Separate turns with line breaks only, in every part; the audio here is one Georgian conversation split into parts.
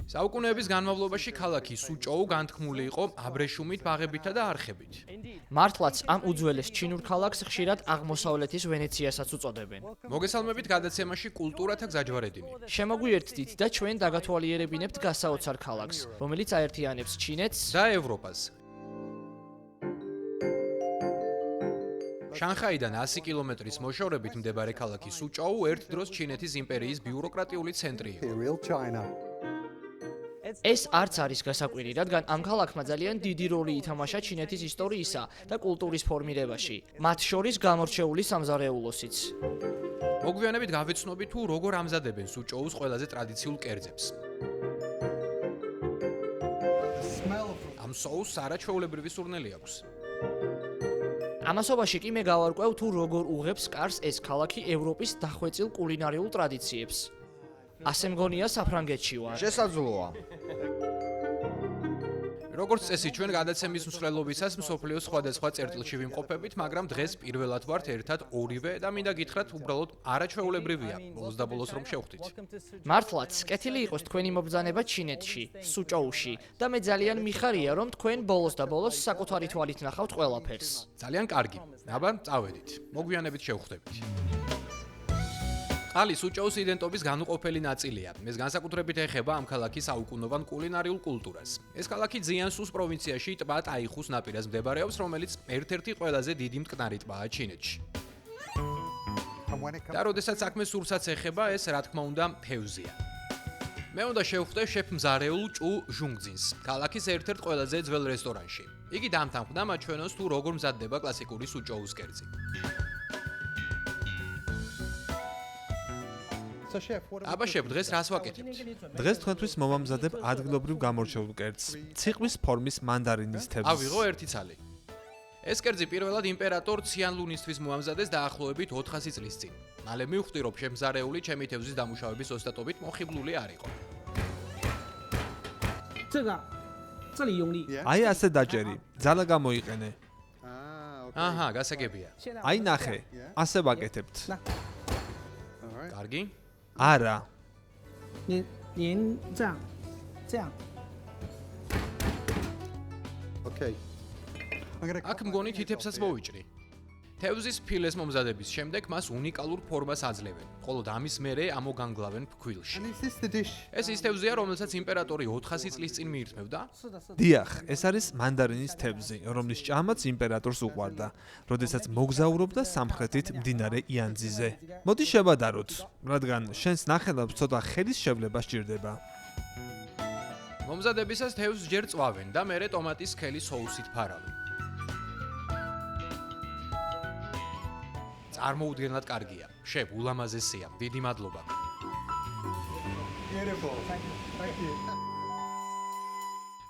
საუკუნეების განმავლობაში ქალაქი სუჭოუ განთქმული იყო აბრეშუმით, ბაღებითა და არხებით.
მართლაც ამ უძველეს ჩინურ ქალაქს ხშირად აღმოსავლეთის ვენეციასაც უწოდებენ.
მოგესალმებით გადაცემაში კულტურათა გზაჯვარედინი.
შემოგვიერთდით და ჩვენ დაგათვალიერებინებთ გასაოცარ ქალაქს, რომელიც აერთიანებს ჩინეთს
და ევროპას. შანხაიდან 100 კილომეტრის მოშორებით მდებარე ქალაქი სუჭოუ ერთ დროს ჩინეთის იმპერიის ბიუროკრატიული ცენტრი იყო.
ეს არც არის გასაკვირი, რადგან ამ ქალაქმა ძალიან დიდი როლი ითამაშა ჩინეთის ისტორიისა და კულტურის ფორმირებაში, მათ შორის გამორჩეული სამზარეულოსიც.
მოგვიანებით გავეცნობი თუ როგორ ამზადებენ სუჭოუს ყველაზე ტრადიციულ კერძებს. ამ соуს არაჩვეულებრივი სურნელი აქვს.
ამასობაში კი მე გავარკვევ თუ როგორ უღებს კარს ეს ქალაქი ევროპის დახვეწილ კულინარიულ ტრადიციებს. ასე მგონია საფრანგეთში ვარ.
შესაძლოა.
როგორც წესი, ჩვენ გადაცემის მსვლელობისას მსოფლიოს სხვადასხვა წერტილში ვიმყოფებით, მაგრამ დღეს პირველად ვართ ერთად ორივე და მინდა გითხრათ, უბრალოდ არაჩვეულებრივია. ბოლოს და ბოლოს რომ შევხვდით.
მართლაც, კეთილი იყოს თქვენი მობრძანება ჩინეთში, სუჭოუში და მე ძალიან მიხარია, რომ თქვენ ბოლოს და ბოლოს საკუთარი თვალით ნახავთ ყველაფერს.
ძალიან კარგი. აბა, წავედით. მოგვიანებით შევხვდებით. ხალი სუჭოუს იდენტობის განუყოფელი ნაწილია. ეს განსაკუთრებით ეხება ამ ქალაქის საუკუნოვან კულინარიულ კულტურას. ეს ქალაქი ძიანსუს პროვინციაში, ტბა ტაიხუს ნაპირას მდებარეობს, რომელიც ერთ-ერთი ყველაზე დიდი მტკნარი ტბაა ჩინეთში. და როდესაც საქმე სურსაც ეხება, ეს რა თქმა უნდა თევზია. მე უნდა შევხვდე შეფ მზარეულ ჭუ ჟუნგძინს, ქალაქის ერთ-ერთ ყველაზე ძველ რესტორანში. იგი დამთანხმდა მათ ჩვენოს თუ როგორ მზადდება კლასიკური სუჭოუს კერძი. აბა შეფ, დღეს რას ვაკეთებთ?
დღეს თქვენთვის მომამზადებ ადგილობრივ გამორჩეულ კერძს, ციყვის ფორმის მანდარინის თევზს.
ავიღო ერთი ცალი. ეს კერძი პირველად იმპერატორ ციანლუნისთვის მოამზადეს დაახლოებით 400 წლის წინ. მალე მივხვდი, რომ შემზარეული ჩემი თევზის დამუშავების ოსტატობით მოხიბლული არ იყო.
აი ასე დაჭერი, ძალა გამოიყენე.
აჰა, გასაგებია.
აი ნახე, ასე ვაკეთებთ.
კარგი?
არა.
您这样。
აქ მგონი თითებსაც მოვიჭრი. თევზის ფილეს მომზადების შემდეგ მას უნიკალურ ფორმას აძლევენ, ხოლო ამის მერე ამოგანგლავენ ფქვილში. ეს ის თევზია, რომელსაც იმპერატორი 400 წლის წინ მიირთმევდა?
დიახ, ეს არის მანდარინის თევზი, რომლის ჭამაც იმპერატორს უყვარდა, როდესაც მოგზაურობდა სამხრეთით მდინარე იანძიზე. მოდი შევადაროთ, რადგან შენს ნახელავს ცოტა ხელის შევლება სჭირდება.
მომზადებისას თევზს ჯერ წვავენ და მერე ტომატის სქელი соуსით ფარავენ. წარმოუდგენლად კარგია. შეფ, ულამაზესია. დიდი მადლობა.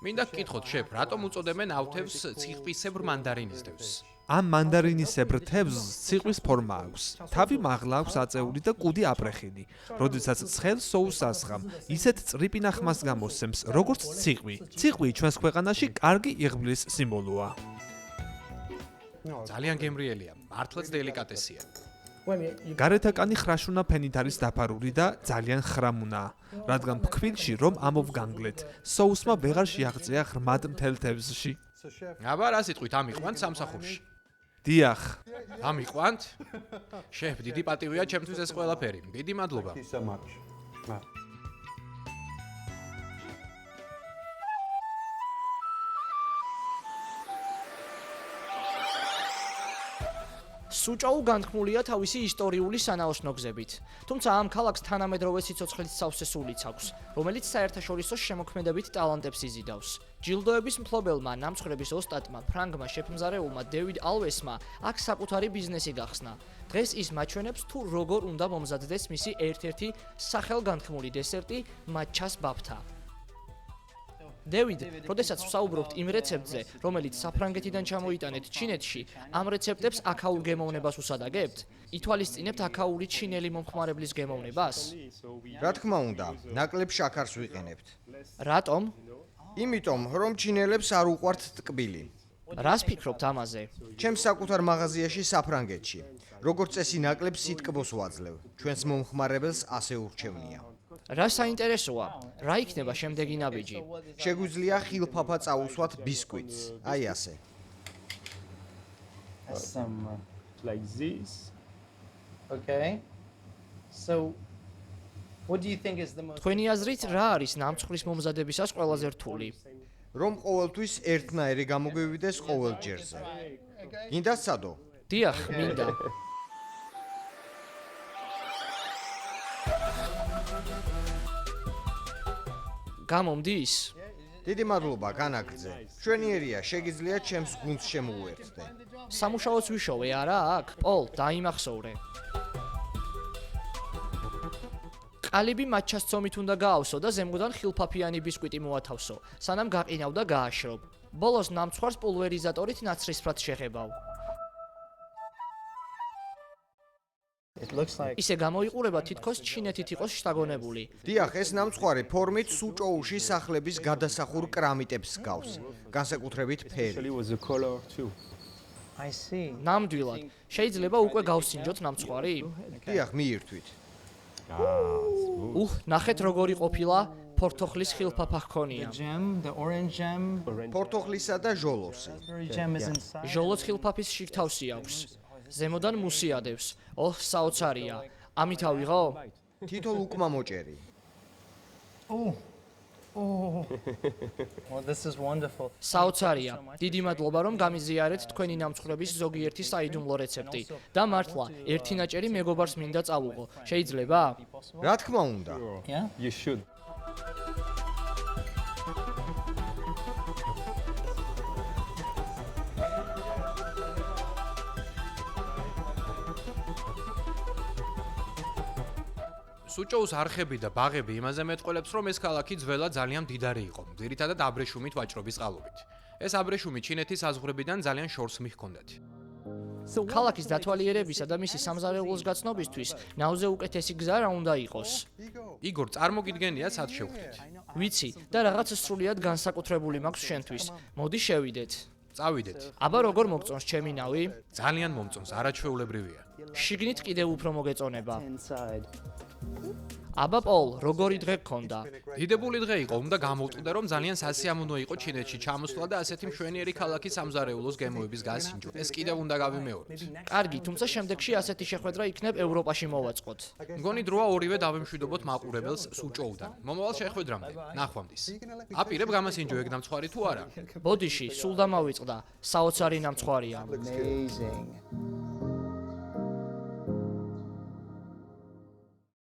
მინდა გკითხოთ, შეფ, რატომ უწოდებენ ამ თევზს ციხვისებრ მანდარინის თევზს?
ამ მანდარინისებრ თევზს ციყვის ფორმა აქვს. თავი მაღლა აქვს აწეული და კუდი აპრეხილი. როდესაც ცხელ соуს ასხამ, ისეთ წრიპინახმას გამოსცემს, როგორც ციყვი. ციყვი ჩვენს ქვეყანაში კარგი იღბლის სიმბოლოა.
ძალიან გემრიელია, მართლაც დელიკატესია.
გარეთაკანი ხრაშუნა ფენით არის დაფარული და ძალიან ხრამუნაა, რადგან ფქვილში რომ ამოვგანგლეთ, соусმა ვეღარ შეაღწია ღრმად მთელ თევზში.
აბა, რა სიტყვით ამიყვანთ სამსახურში?
დიახ,
ამიყვანთ? შეფ, დიდი პატივია ჩემთვის ეს ყველაფერი. დიდი მადლობა.
სუჭოუ განთქმულია თავისი ისტორიული სანაოსნო გზებით. თუმცა ამ ქალაქს თანამედროვე სიცოცხლის სავსე სულიც აქვს, რომელიც საერთაშორისო შემოქმედებით ტალანტებს იზიდავს. ჯილდოების მფლობელმა ნამცხრების ოსტატმა ფრანგმა შეფმზარეულმა დევიდ ალვესმა აქ საკუთარი ბიზნესი გახსნა. დღეს ის მაჩვენებს თუ როგორ უნდა მომზადდეს მისი ერთ-ერთი სახელგანთქმული დესერტი მაჩას ბაფთა. დევიდ, როდესაც ვსაუბრობთ იმ რეცეპტზე, რომელიც საფრანგეთიდან ჩამოიტანეთ ჩინეთში, ამ რეცეპტებს აქაურ გემოვნებას უსადაგებთ? ითვალისწინებთ აქაური ჩინელი მომხმარებლის გემოვნებას?
რა თქმა უნდა, ნაკლებ შაქარს ვიყენებთ.
რატომ?
იმიტომ, რომ ჩინელებს არ უყვართ ტკბილი.
რას ფიქრობთ ამაზე?
ჩემს საკუთარ მაღაზიაში საფრანგეთში. როგორც წესი ნაკლებ სიტკბოს ვაძლევ. ჩვენს მომხმარებელს ასე ურჩევნია.
რა საინტერესოა? რა იქნება შემდეგი ნაბიჯი?
შეგვიძლია ხილფაფა წაუსვათ ბისკვიტს. აი ასე.
Some like this.
Okay. So, what do you think is the most?
თქვენი აზრით რა არის ნამცხვრის მომზადებისას ყველაზე რთული?
რომ ყოველთვის ერთნაირი გამოგვივიდეს ყოველ ჯერზე. გინდა სცადო?
დიახ, მინდა. გამომდის?
დიდი მადლობა, განაგრძე. მშვენიერია, შეგიძლიათ ჩემს გუნდს შემოუერთდე.
სამუშაოც ვიშოვე, არა აქ? პოლ, დაიმახსოვრე. ყალიბი მაჩასწომით უნდა გაავსო და ზემოდან ხილფაფიანი ბისკვიტი მოათავსო, სანამ გაყინავ და გააშრობ. ბოლოს ნამცხვარს პულვერიზატორით ნაცრისფრად შეხებავ.
It looks like
ისე გამოიყურება თითქოს ჩინეთით იყოს შთაგონებული.
დიახ, ეს ნამცხვარი ფორმით სუჭოუში სახლების გადასახურ კრამიტებს გავს. განსაკუთრებით ფერი.
Actually was the color too.
I see.
ნამდვილად, შეიძლება უკვე გავსინჯოთ ნამცხვარი?
დიახ, მიირთვით.
ნახეთ როგორი ყოფილა, ფორთოხლის ხილფაფა ჰქონია.
Gem, the orange gem,
პორტოხლისა და ჟოლოსი.
raspberry gem is inside.
ჟოლოც ხილფაფის შიგთავსი აქვს. ზემოდან მუსიადებს. საოცარია. ამით ავიღო?
თითო უკმა მოჭერი.
Oh. Well, this is wonderful.
საოცარია. დიდი მადლობა რომ გამიზიარეთ თქვენი ნამცხრების ზოგიერთი საიდუმლო რეცეპტი. და მართლა, ერთი ნაჭერი მეგობარს მინდა წავუღო. შეიძლება?
რა თქმა უნდა.
Yeah?
You should.
სუჭოუს არხები და ბაღები იმაზე მეტყველებს, რომ ეს ქალაქი ძველად ძალიან მდიდარი იყო, ძირითადად აბრეშუმით ვაჭრობის წყალობით. ეს აბრეშუმი ჩინეთის საზღვრებიდან ძალიან შორს მიჰქონდათ.
ქალაქის დათვალიერებისა და მისი სამზარეულოს გაცნობისთვის ნავზე უკეთესი გზა რა უნდა იყოს?
იგორ, წარმოგიდგენია, სად შევხვდით?
ვიცი და რაღაც სრულიად განსაკუთრებული მაქვს შენთვის. მოდი შევიდეთ.
წავიდეთ.
აბა როგორ მოგწონს ჩემი ნავი?
ძალიან მომწონს, არაჩვეულებრივია.
შიგნით კიდევ უფრო მოგეწონება.
Inside.
აბა პოლ, როგორი დღე გქონდა?
დიდებული დღე იყო, უნდა გამოვტყდე, რომ ძალიან სასიამოვნო იყო ჩინეთში ჩამოსვლა და ასეთი მშვენიერი ქალაქის სამზარეულოს გემოების გასინჯვა. ეს კიდევ უნდა გავიმეოროთ.
კარგი, თუმცა შემდეგში ასეთი შეხვედრა იქნებ ევროპაში მოვაწყოთ.
მგონი დროა ორივე დავემშვიდობოთ მაყურებელს სუჭოუდან. მომავალ შეხვედრამდე, ნახვამდის. აპირებ გამასინჯო ეგ ნამცხვარი თუ არა?
ბოდიში, სულ დამავიწყდა. საოცარი ნამცხვარია.
Amazing.